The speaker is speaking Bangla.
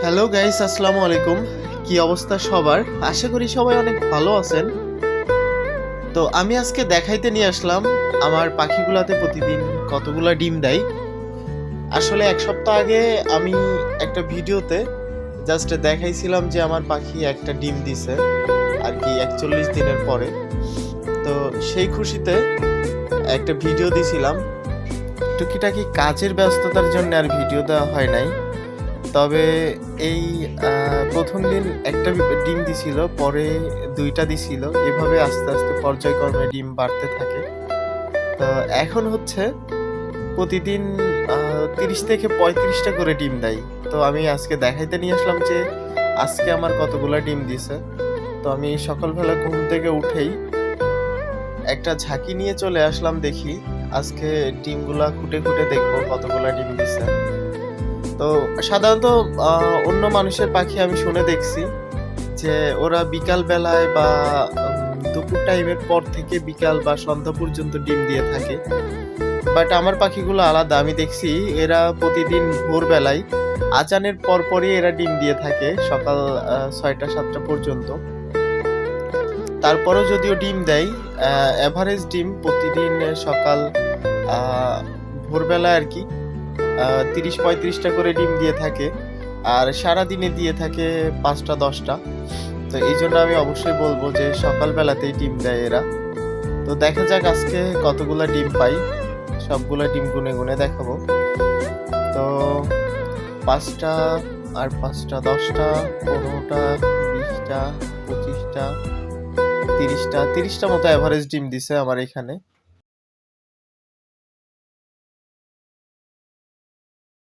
হ্যালো গাইস, আসসালামু আলাইকুম। কি অবস্থা সবার? আশা করি সবাই অনেক ভালো আছেন। তো আমি আজকে দেখাইতে নিয়ে আসলাম আমার পাখিগুলাতে প্রতিদিন কতগুলা ডিম দেয়। আসলে এক সপ্তাহ আগে আমি একটা ভিডিওতে জাস্ট দেখাইছিলাম যে আমার পাখি একটা ডিম দিছে আর কি 41 দিনের পরে। তো সেই খুশিতে একটা ভিডিও দিছিলাম। টুকিটাকি কাজের ব্যস্ততার জন্য আর ভিডিও দেওয়া হয় নাই। তবে এই প্রথম দিন একটা ডিম দিছিল, পরে ২টা দিছিল। এভাবে আস্তে আস্তে পর্যায়ক্রমে ডিম বাড়তে থাকে। তো এখন হচ্ছে প্রতিদিন ৩০ থেকে ৩৫টা করে ডিম দেয়। তো আমি আজকে দেখাইতে নিয়ে আসলাম যে আজকে আমার কতগুলা ডিম দিছে। তো আমি সকালবেলা ঘুম থেকে উঠেই একটা ঝাঁকি নিয়ে চলে আসলাম, দেখি আজকে ডিমগুলা খুঁটে খুঁটে দেখবো কতগুলা ডিম দিছে। তো সাধারণত অন্য মানুষের পাখি আমি শুনে দেখছি যে ওরা বিকাল বেলায় বা দুপুর টাইমের পর থেকে বিকাল বা সন্ধ্যা পর্যন্ত ডিম দিয়ে থাকে। বাট আমার পাখিগুলো আলাদা। আমি দেখছি এরা প্রতিদিন ভোরবেলায় আজানের পরপরই এরা ডিম দিয়ে থাকে সকাল ৬টা-৭টা পর্যন্ত। তারপরেও যদিও ডিম দেয়, এভারেজ ডিম প্রতিদিন সকাল আ ভোরবেলায় আর কি ৩০-৩৫টা করে ডিম দিয়ে থাকে। আর সারাদিনে দিয়ে থাকে ৫টা-১০টা। তো এইজন্য আমি অবশ্যই বলবো যে সকালবেলাতেই ডিম দেয় এরা। তো দেখা যাক আজকে কতগুলা ডিম পাই। সবগুলা ডিম গুনে গুনে দেখাবো। তো ৫টা আর ৫টা ১০টা, ১৫টা, ২০টা, ২৫টা, ৩০টা মতো এভারেজ ডিম দিছে আমার এখানে।